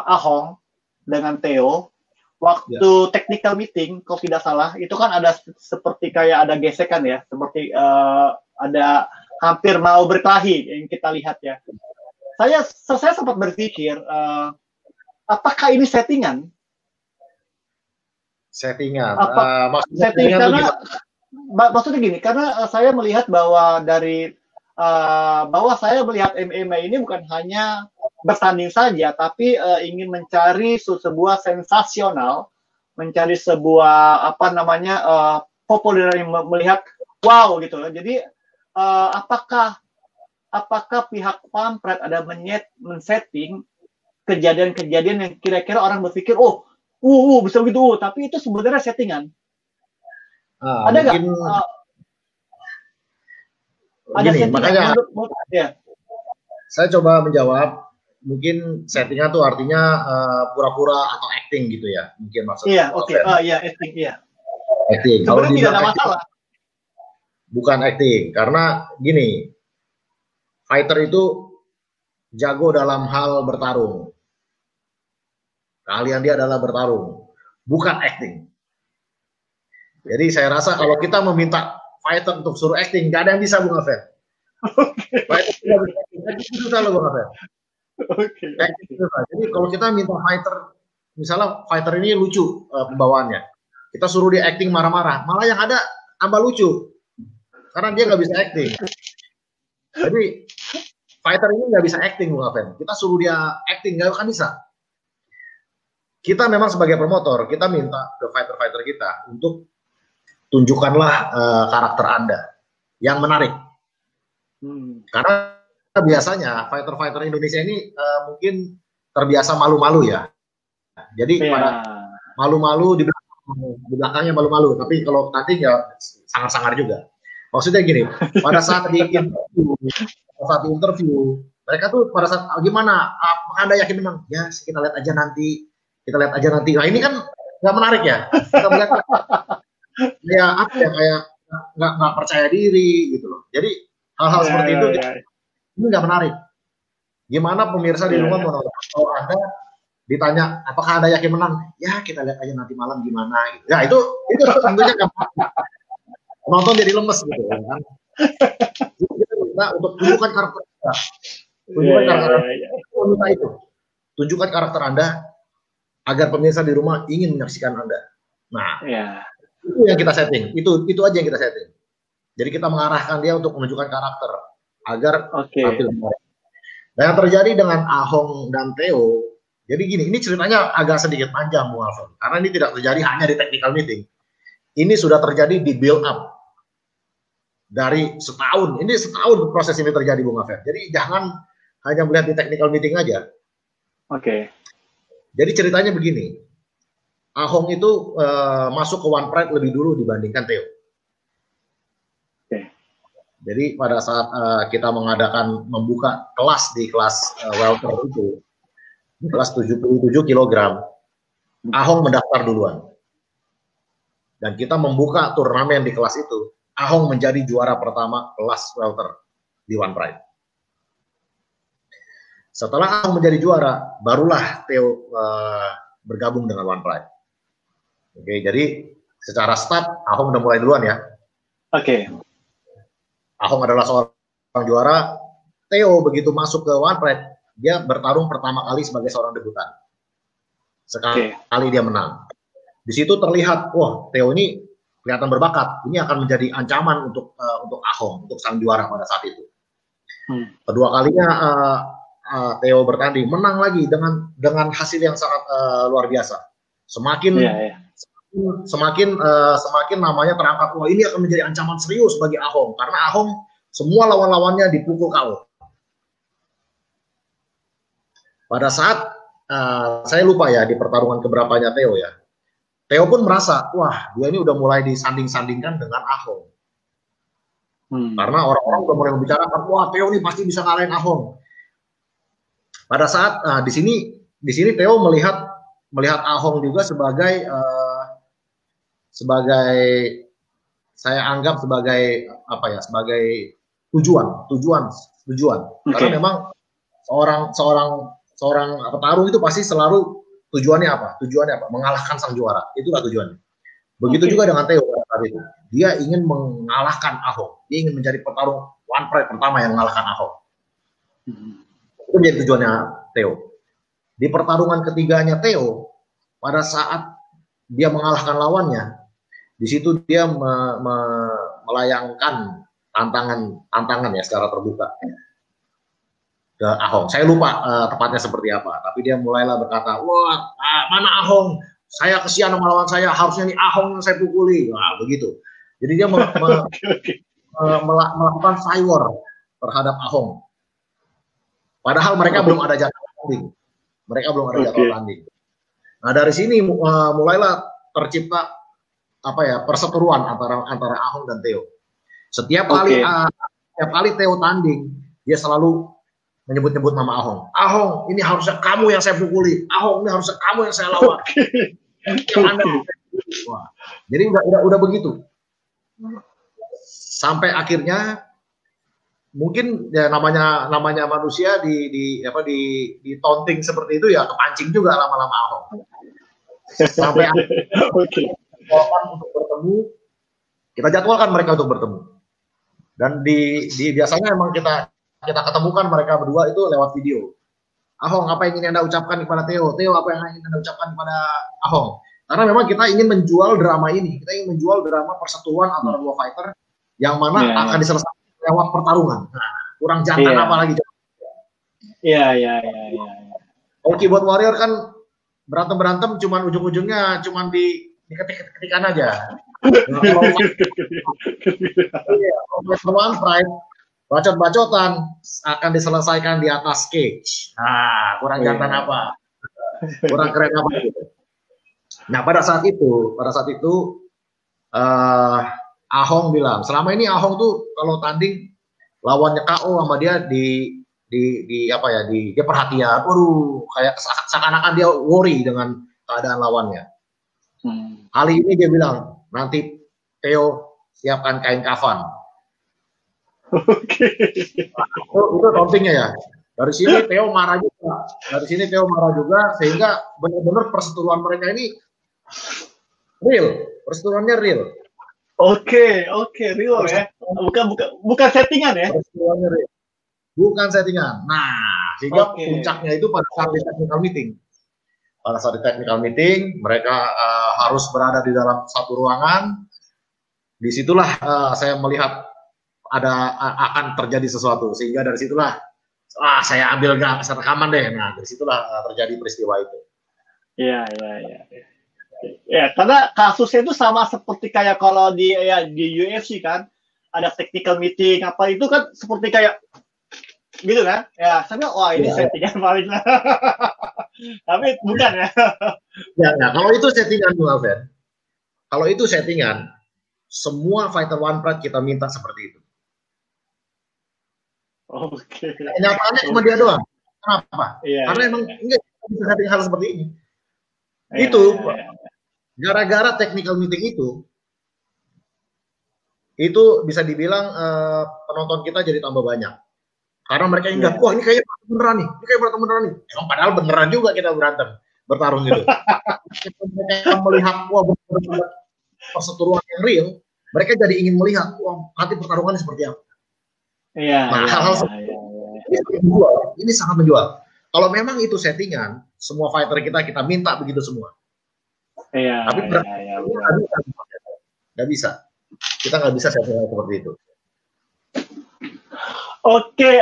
Ahong dengan Theo waktu technical meeting, kalau tidak salah, itu kan ada seperti kayak ada gesekan ya, seperti ada hampir mau berkelahi yang kita lihat ya. Saya sempat berpikir, apakah ini settingan? Settingan. Settingan karena maksudnya gini, karena saya melihat bahwa saya melihat MMA ini bukan hanya bertanding saja, tapi ingin mencari sebuah sensasional, mencari sebuah populer yang melihat wow gitu. Jadi apakah pihak Pampret ada men-setting kejadian-kejadian yang kira-kira orang berpikir bisa begitu, tapi itu sebenarnya settingan. Ada nggak? Ada settingan? Saya coba menjawab. Mungkin settingan tuh artinya pura-pura atau acting gitu ya, mungkin maksudnya. Iya, oke. Acting, iya. Acting. Kalau tidak ada masalah. Bukan acting, karena gini, fighter itu jago dalam hal bertarung. Keahlian dia adalah bertarung, bukan acting. Jadi saya rasa kalau kita meminta fighter untuk suruh acting, nggak ada yang bisa, Bung Alfred. Fighter tidak bisa acting, itu susah loh, Bung Alfred. Jadi kalau kita minta fighter, misalnya fighter ini lucu pembawaannya, kita suruh dia acting marah-marah, malah yang ada tambah lucu, karena dia nggak bisa acting. Jadi fighter ini nggak bisa acting, Bung Alvin. Kita suruh dia acting nggak akan bisa. Kita memang sebagai promotor, kita minta ke fighter-fighter kita untuk tunjukkanlah karakter Anda yang menarik. Karena biasanya fighter-fighter Indonesia ini mungkin terbiasa malu-malu ya. Jadi pada malu-malu di belakangnya malu-malu, tapi kalau tadi ya sangar-sangar juga. Maksudnya gini, pada saat di interview, mereka tuh pada saat gimana? Anda yakin menang? Ya, kita lihat aja nanti. Nah ini kan nggak menarik ya. Kita melihat kayak nggak percaya diri gitu loh. Jadi hal-hal seperti itu ini nggak menarik. Gimana pemirsa di rumah menonton? Kalau Anda ditanya apakah Anda yakin menang? Ya kita lihat aja nanti malam gimana gitu. Ya itu tentunya nggak penonton jadi lemes gitu kan. Jadi kita minta untuk tunjukkan karakter Anda. Tunjukkan karakter Anda agar pemirsa di rumah ingin menyaksikan Anda. Nah, itu yang kita setting. Itu aja yang kita setting. Jadi kita mengarahkan dia untuk menunjukkan karakter agar tampil menarik. Dan yang terjadi dengan Ahong dan Theo, jadi gini, ini ceritanya agak sedikit panjang, Bung Alfon, karena ini tidak terjadi hanya di technical meeting. Ini sudah terjadi di build up dari setahun. Ini setahun proses ini terjadi, Bung Alfon. Jadi jangan hanya melihat di technical meeting aja. Jadi ceritanya begini, Ahong itu masuk ke One Pride lebih dulu dibandingkan Theo. Jadi pada saat kita membuka kelas di kelas welter itu, di kelas 77 kg, Ahong mendaftar duluan. Dan kita membuka turnamen di kelas itu, Ahong menjadi juara pertama kelas welter di One Pride. Setelah Ahong menjadi juara, barulah Theo bergabung dengan One Pride. Jadi secara start Ahong udah mulai duluan ya. Ahong adalah seorang juara. Theo begitu masuk ke One Pride, dia bertarung pertama kali sebagai seorang debutan. Sekali dia menang. Di situ terlihat, wah Theo ini kelihatan berbakat. Ini akan menjadi ancaman untuk Ahong, untuk sang juara pada saat itu. Kedua kalinya Theo bertanding, menang lagi dengan hasil yang sangat luar biasa. Semakin namanya terangkat, wah ini akan menjadi ancaman serius bagi Ahong, karena Ahong semua lawan-lawannya dipukul KO. Pada saat saya lupa ya di pertarungan keberapanya Theo ya, Theo pun merasa, wah dia ini udah mulai disanding-sandingkan dengan Ahong, karena orang-orang udah mulai membicarakan, wah Theo ini pasti bisa ngalahin Ahong. Pada saat di sini Theo melihat Ahong juga sebagai saya anggap sebagai sebagai tujuan. Karena memang seorang petarung itu pasti selalu tujuannya apa? Tujuannya apa? Mengalahkan sang juara. Itulah tujuannya. Begitu juga dengan Theo saat itu. Dia ingin mengalahkan Ahok. Dia ingin menjadi petarung One Pride pertama yang mengalahkan Ahok. Itu menjadi tujuannya Theo. Di pertarungan ketiganya Theo, pada saat dia mengalahkan lawannya, di situ dia melayangkan tantangan ya secara terbuka ke Ahong. Saya lupa tepatnya seperti apa, tapi dia mulailah berkata, wah mana Ahong? Saya kesian sama lawan saya, harusnya nih Ahong yang saya pukuli. Nah, begitu. Jadi dia melakukan cyber terhadap Ahong. Padahal mereka belum ada jadwal tanding. Mereka belum ada jadwal tanding. Nah, dari sini mulailah tercipta perseteruan antara Ahong dan Theo. Setiap kali Theo tanding, dia selalu menyebut-nyebut nama Ahong. Ahong, ini harusnya kamu yang saya pukuli. Ahong, ini harusnya kamu yang saya lawan. Wah, jadi udah begitu. Sampai akhirnya mungkin ya namanya manusia di taunting seperti itu ya kepancing juga lama-lama Ahong. Sampai akhirnya untuk bertemu, kita jadwalkan mereka untuk bertemu. Dan biasanya emang kita ketemukan mereka berdua itu lewat video. Ahong, apa yang ingin Anda ucapkan kepada Theo? Theo, apa yang ingin Anda ucapkan kepada Ahong? Karena memang kita ingin menjual drama ini. Kita ingin menjual drama perseturuan antara dua fighter yang mana akan diselesaikan lewat pertarungan. Nah, kurang jantan apa lagi? Iya. Kalau Keyboard Warrior kan berantem cuman ujung-ujungnya cuman diketik-ketikan aja. One Pride, bacot-bacotan akan diselesaikan di atas cage. Nah, kurang jantan apa? Kurang keren apa gitu. Nah, pada saat itu Ahong bilang, selama ini Ahong tuh kalau tanding lawannya KO sama dia dia perhatian. Waduh, kayak seakan-akan dia worry dengan keadaan lawannya. Kali ini dia bilang, nanti Theo siapkan kain kafan. Itu tauntingnya ya. Dari sini Theo marah juga, sehingga benar-benar perseteruan mereka ini real, perseteruannya real. Oke, real ya. Bukan settingan ya. Perseteruannya real. Bukan settingan. Nah, sehingga puncaknya itu pada saat di technical meeting. Pada saat di technical meeting, mereka harus berada di dalam satu ruangan. Disitulah saya melihat akan terjadi sesuatu, sehingga dari situlah saya ambil rekaman deh. Nah, dari situlah terjadi peristiwa itu. Iya. Ya, karena kasusnya itu sama seperti kayak kalau di UFC kan, ada technical meeting apa itu kan seperti kayak gitu kan? Ya, saya wah ini settingan paling lah. Tapi bukan ya. Ya, kalau itu settingan Bung Alven. Kalau itu settingan, semua fighter One Pride kita minta seperti itu. Oke. Kenyataannya cuma dia doang. Kenapa? Karena emang enggak bisa setting hal seperti ini. Itu gara-gara technical meeting itu bisa dibilang penonton kita jadi tambah banyak. Karena mereka ingat, wah ini kayak beneran nih, Emang padahal beneran juga kita bertarung gitu. Mereka melihat, wah bener-bener perseteruan yang real, mereka jadi ingin melihat, wah nanti pertarungannya seperti apa. Hal-hal seperti ini sangat menjual. Kalau memang itu settingan, semua fighter kita minta begitu semua. Tapi nggak bisa. Kita nggak bisa settingan seperti itu. Oke.